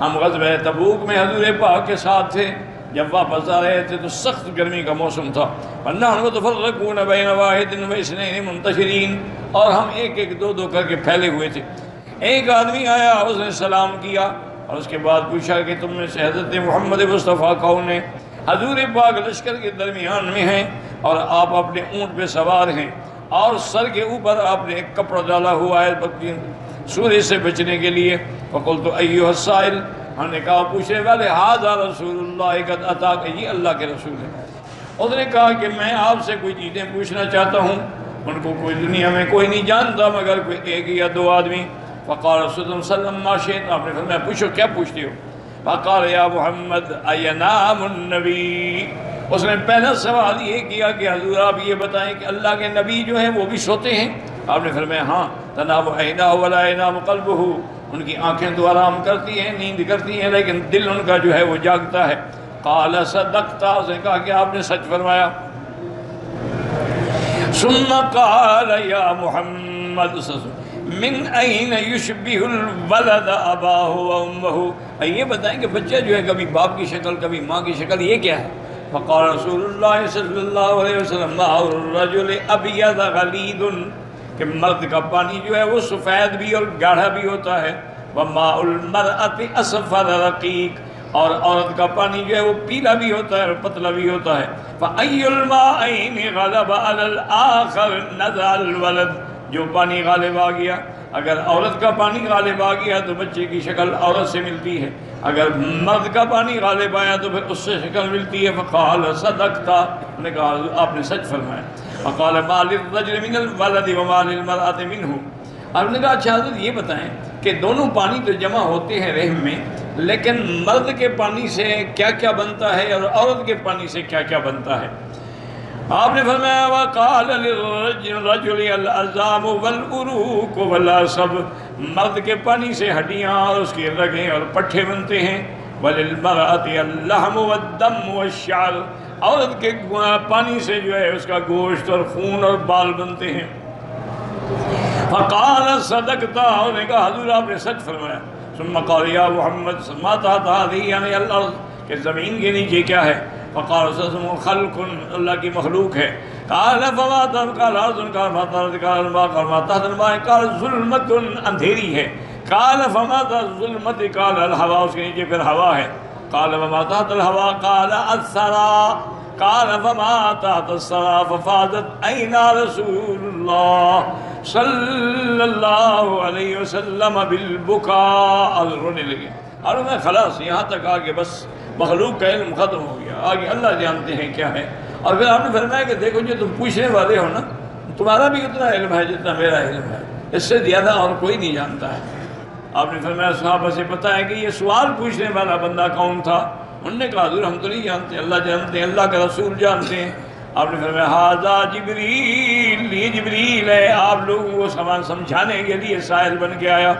ہم غزوہ تبوک میں حضور پاک کے ساتھ تھے، جب واپس آ رہے تھے تو سخت گرمی کا موسم تھا، وَنَحْنُ مُتَفَرِّقُونَ بَيْنَ وَاحِدٍ وَاثْنَيْنِ مُنتَشِرِينَ، اور ہم ایک ایک دو دو کر کے پھیلے ہوئے تھے۔ ایک آدمی آیا، اس نے سلام کیا اور اس کے بعد پوچھا کہ تم میں سے حضرت محمد مصطفیٰ کون ہے؟ حضور پاک لشکر کے درمیان میں ہیں اور آپ اپنے اونٹ پہ سوار ہیں اور سر کے اوپر آپ نے ایک کپڑا ڈالا ہوا ہے سورج سے بچنے کے لیے۔ فقلت ایھا السائل، ہم نے کہا پوچھنے والے، ھذا رسول اللہ قد اتاک، یہ اللہ کے رسول ہے۔ اس نے کہا کہ میں آپ سے کوئی چیزیں پوچھنا چاہتا ہوں، ان کو کوئی دنیا میں کوئی نہیں جانتا مگر کوئی ایک یا دو آدمی۔ فقال رسول اللہ صلی اللہ علیہ وسلم ما شئت، آپ نے فرمایا پوچھو کیا پوچھتے ہو؟ فقال یا محمد اینام النبی، اس نے پہلا سوال یہ کیا کہ حضور آپ یہ بتائیں کہ اللہ کے نبی جو ہیں وہ بھی سوتے ہیں؟ آپ نے فرمایا ہاں، تنام عیناہ ولا ینام قلبہ، ان کی آنکھیں تو آرام کرتی ہیں، نیند کرتی ہیں، لیکن دل ان کا جو ہے وہ جاگتا ہے۔ قال صدقت، اس نے کہا کہ آپ نے سچ فرمایا۔ ثم قال یا محمد من این یشبہ الولد اباہ و امہ، یہ بتائیں کہ بچہ جو ہے کبھی باپ کی شکل کبھی ماں کی شکل، یہ کیا ہے؟ فقال رسول اللہ صلی اللہ علیہ وسلم ماء الرجل ابیض غلیظ، کہ مرد کا پانی جو ہے وہ سفید بھی اور گاڑھا بھی ہوتا ہے، وماء المرأة اصفر رقیق، اور عورت کا پانی جو ہے وہ پیلا بھی ہوتا ہے اور پتلا بھی ہوتا ہے۔ فأی الماءین غلب علی الآخر نزع الولد، جو پانی غالب آ گیا، اگر عورت کا پانی غالب آ گیا تو بچے کی شکل عورت سے ملتی ہے، اگر مرد کا پانی غالب آیا تو پھر اس سے شکل ملتی ہے۔ فقال صدقت، نے کہا آپ نے سچ فرمایا۔ فقال ما للرجل من الولد وما للمرأة منه، آپ نے کہا اچھا حضرت یہ بتائیں کہ دونوں پانی تو جمع ہوتے ہیں رحم میں، لیکن مرد کے پانی سے کیا کیا بنتا ہے اور عورت کے پانی سے کیا کیا بنتا ہے؟ آپ نے فرمایا وقال للرجل العظام والعروق والعصب، مرد کے پانی سے ہڈیاں اور اس کی رگیں اور پٹھے بنتے ہیں، وللمرأة اللحم والدم والشعر، عورت کے پانی سے جو ہے اس کا گوشت اور خون اور بال بنتے ہیں۔ فقال صدقت، اور نے کہا حضور آپ نے سچ فرمایا۔ ثم قال یا محمد ما تحت هذه یعنی الارض، کہ زمین کے نیچے کیا ہے؟ فقال خلق، اللہ کی مخلوق ہے۔ قال فما تحت، قال ارض، قال ما تحت، قال الماء، قال ما تحت الماء، قال ظلمت، اندھیری ہے۔ قال فما تحت ظلمت، قال الہوا، اس کے نیچے پھر ہوا ہے۔ قال وما تحت الہوا، قال الثرى، قال فما تحت الثرى، ففاضت عینا رسول اللہ صلی اللہ علیہ وسلم بالبکاء، اور رونے لگے۔ اور میں خلاص یہاں تک آگے بس مخلوق کا علم ختم ہو گیا، آگے اللہ جانتے ہیں کیا ہے۔ اور پھر آپ نے فرمایا کہ دیکھو جو تم پوچھنے والے ہو نا، تمہارا بھی اتنا علم ہے جتنا میرا علم ہے، اس سے زیادہ اور کوئی نہیں جانتا ہے۔ آپ نے فرمایا صحابہ سے پتہ ہے کہ یہ سوال پوچھنے والا بندہ کون تھا؟ انہوں نے کہا حضور ہم تو نہیں جانتے، اللہ جانتے ہیں، اللہ کا رسول جانتے ہیں۔ آپ نے فرمایا ھذا جبریل، یہ جبریل ہے، آپ لوگوں کو سمجھانے کے لیے سائل بن کے آیا۔